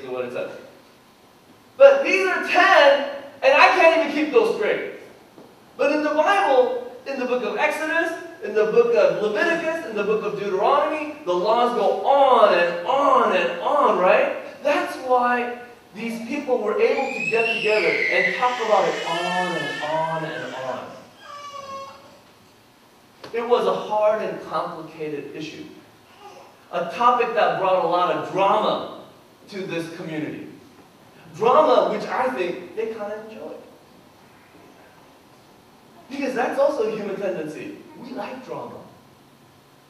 what it says. But these are 10, and I can't even keep those straight. But in the Bible, in the book of Exodus, in the book of Leviticus, in the book of Deuteronomy, the laws go on and on and on, right? That's why these people were able to get together and talk about it on and on and on. It was a hard and complicated issue. A topic that brought a lot of drama to this community. Drama which I think they kind of enjoyed. Because that's also a human tendency. We like drama.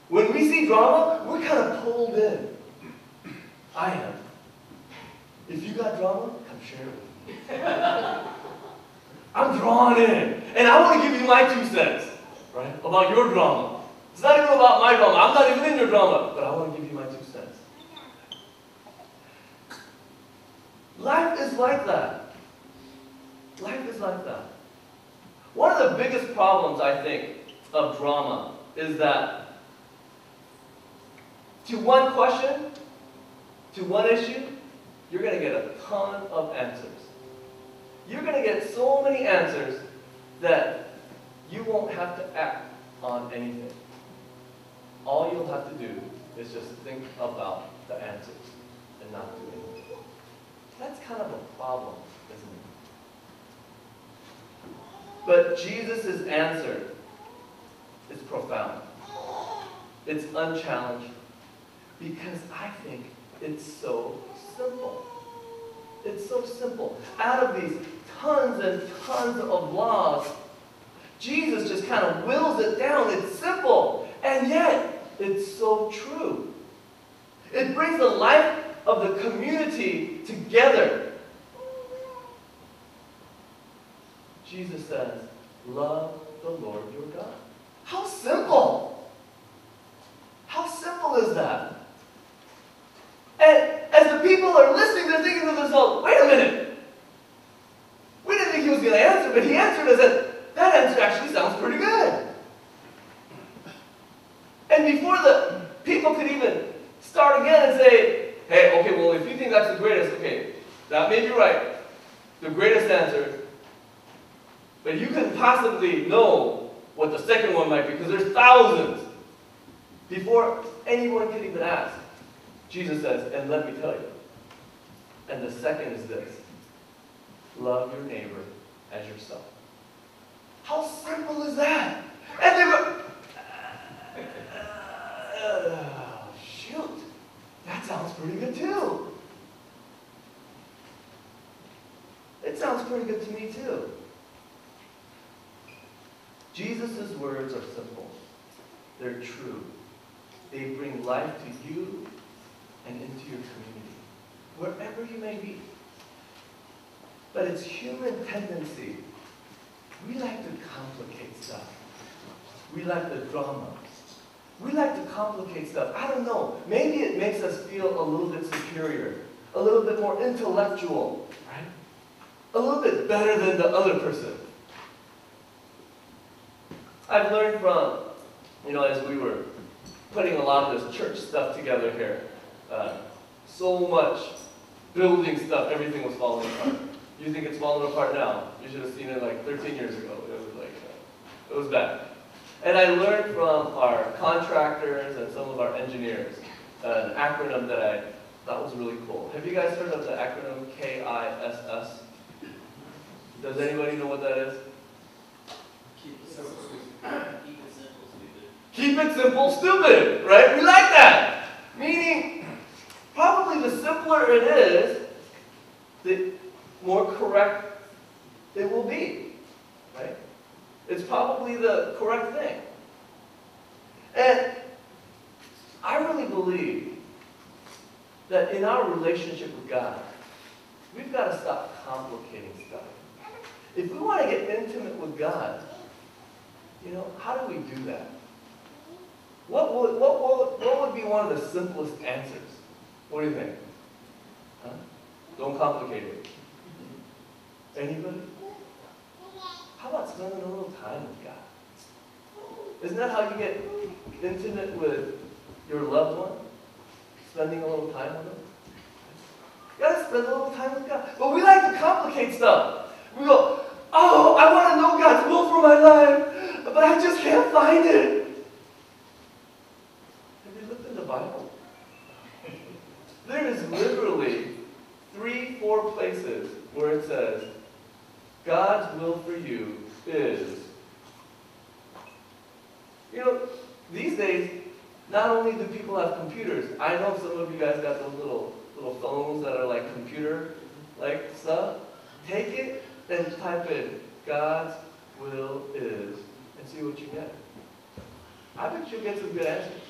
When we see drama, we're kind of pulled in. I am. If you got drama, come share it with me. I'm drawn in. And I want to give you my 2 cents, right, about your drama. It's not even about my drama. I'm not even in your drama. But I want to give you my 2 cents. Life is like that. Life is like that. One of the biggest problems, I think, of drama is that to one question, to one issue, you're going to get a ton of answers. You're going to get so many answers that you won't have to act on anything. All you'll have to do is just think about the answers and not do anything. That's kind of a problem, isn't it? But Jesus' answer is profound. It's unchallenged because I think it's so simple. It's so simple. Out of these tons and tons of laws, Jesus just kind of wills it down. It's simple, and yet it's so true. It brings the life of the community together. Jesus says, love the Lord your God. How simple! How simple is that? And as the people are listening, they're thinking to themselves, wait a minute. We didn't think he was going to answer, but he answered and said, that answer actually sounds pretty good. And before the people could even start again and say, hey, okay, well, if you think that's the greatest, okay, that may be right. The greatest answer. But you couldn't possibly know what the second one might be because there's thousands. Before anyone could even ask, Jesus says, and let me tell you. And the second is this. Love your neighbor as yourself. How simple is that? And they go, shoot, that sounds pretty good too. It sounds pretty good to me too. Jesus' words are simple. They're true. They bring life to you and into your community, wherever you may be. But it's human tendency. We like to complicate stuff. We like the drama. We like to complicate stuff. I don't know. Maybe it makes us feel a little bit superior, a little bit more intellectual, right? A little bit better than the other person. I've learned from, as we were putting a lot of this church stuff together here, so much building stuff, everything was falling apart. You think it's falling apart now? You should have seen it like 13 years ago. It was bad. And I learned from our contractors and some of our engineers an acronym that I thought was really cool. Have you guys heard of the acronym KISS? Does anybody know what that is? Keep it simple, stupid. Keep it simple, stupid, right? We like that. Meaning, probably the simpler it is, the more correct it will be, right? It's probably the correct thing. And I really believe that in our relationship with God, we've got to stop complicating stuff. If we want to get intimate with God, how do we do that? What would be one of the simplest answers? What do you think? Huh? Don't complicate it. Anybody? How about spending a little time with God? Isn't that how you get intimate with your loved one? Spending a little time with them? You gotta spend a little time with God. But we like to complicate stuff. We go, oh, I want to know God's will for my life, but I just can't find it. Have you looked in the Bible? There is literally 3-4 places where it says, God's will for you is. You know, these days, not only do people have computers, I know some of you guys got those little phones that are like computer-like stuff. Take it and type in, God's will is, and see what you get. I bet you'll get some good answers.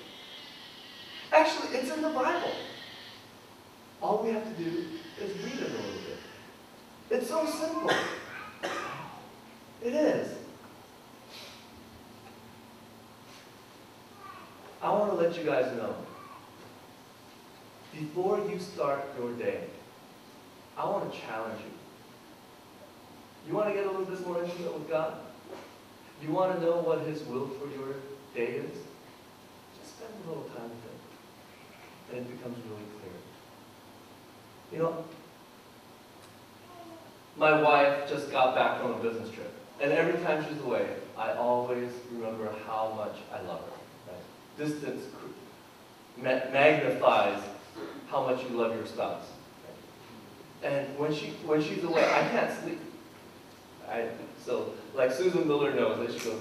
Actually, it's in the Bible. All we have to do is read it a little bit. It's so simple. It is. I want to let you guys know, before you start your day, I want to challenge you. You want to get a little bit more intimate with God? You want to know what His will for your day is? Just spend a little time with Him, and it becomes really clear. You know, my wife just got back from a business trip, and every time she's away, I always remember how much I love her. Distance magnifies how much you love your spouse. And when she's away, I can't sleep. So like Susan Miller knows that she goes,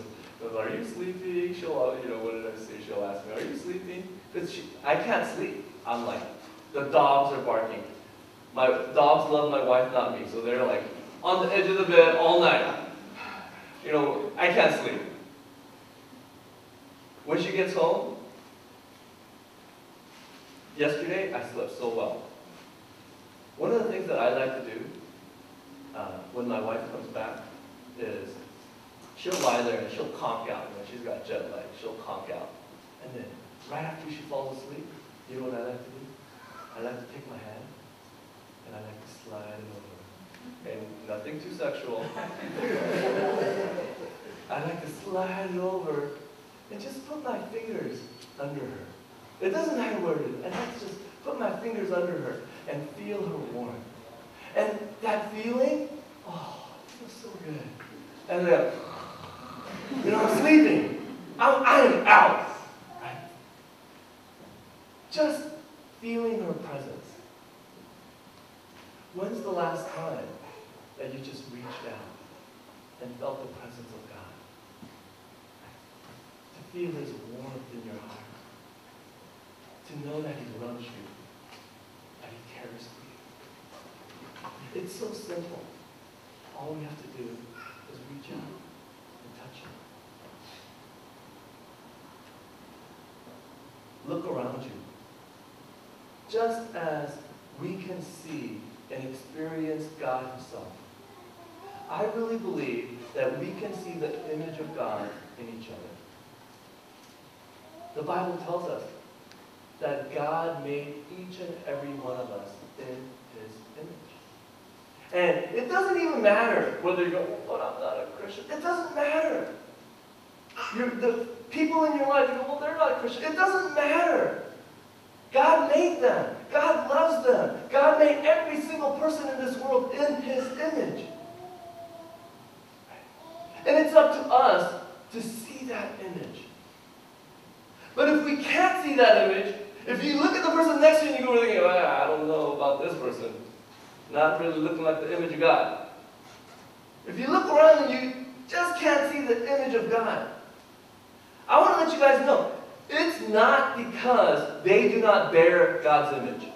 "Are you sleeping?" She'll, what did I say? She'll ask me, "Are you sleeping?" Because I can't sleep. I'm like, the dogs are barking. My dogs love my wife, not me. So they're like on the edge of the bed all night. I can't sleep. When she gets home, yesterday I slept so well. One of the things that I like to do when my wife comes back is she'll lie there and she'll conk out. She's got jet lag. She'll conk out. And then right after she falls asleep, you know what I like to do? I like to take my hand and I like to slide it over. And nothing too sexual. I like to slide it over and just put my fingers under her. It doesn't matter where it is. And I just put my fingers under her and feel her warmth. And that feeling, oh, it feels so good. And then, I'm sleeping. I'm out. Right? Just feeling her presence. When's the last time that you just reached out and felt the presence of God? To feel His warmth in your heart. To know that He loves you, that He cares for you. It's so simple. All we have to do is reach out and touch Him. Look around you. Just as we can see and experience God Himself, I really believe that we can see the image of God in each other. The Bible tells us that God made each and every one of us in His image. And it doesn't even matter whether you go, "Well, I'm not a Christian." It doesn't matter. The people in your life, you go, "Well, they're not a Christian." It doesn't matter. God made them. God loves them. God made every single person in this world in His image. And it's up to us to see that image. But if we can't see that image, if you look at the person next to you and you go thinking, "I don't know about this person," not really looking like the image of God. If you look around and you just can't see the image of God, I want to let you guys know, it's not because they do not bear God's image.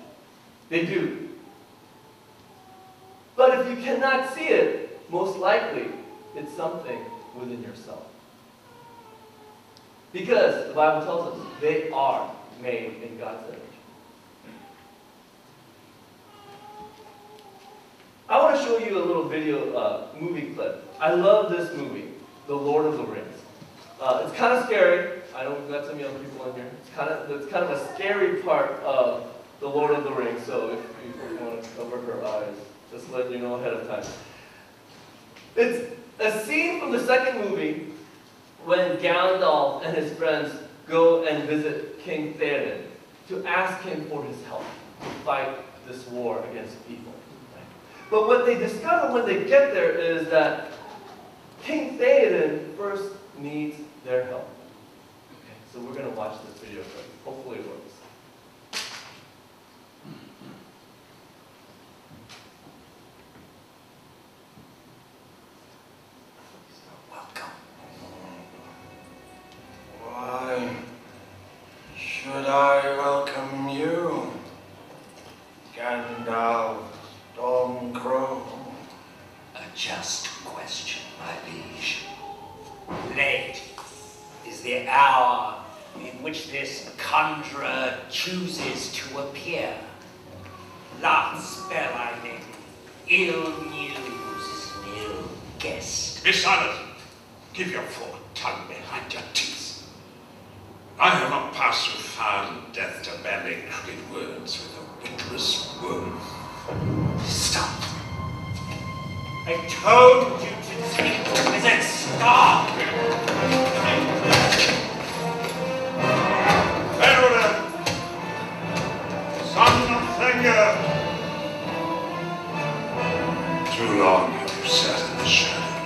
They do. But if you cannot see it, most likely it's something within yourself. Because the Bible tells us they are made in God's image. I want to show you a little video movie clip. I love this movie, The Lord of the Rings. It's kind of scary. I know we've got some young people in here. It's kind of a scary part of The Lord of the Rings. So if you want to cover her eyes, just let you know ahead of time. It's a scene from the second movie when Gandalf and his friends go and visit King Theoden to ask him for his help to fight this war against evil. Right? But what they discover when they get there is that King Theoden first needs their help. Okay, so we're going to watch this video first. Hopefully it works. Welcome. Why should I welcome you, Gandalf Stormcrow? A just question, my liege. Late is the hour in which this conjurer chooses to appear. Last spell I made, ill news, ill guest. Be silent. Keep your forward tongue behind your teeth. I am a passer found death to barely crooked words with a witless worm. Stop. I told you to take the wizard's star. Herod, son of Thengr. Too long have you sat in the shadows.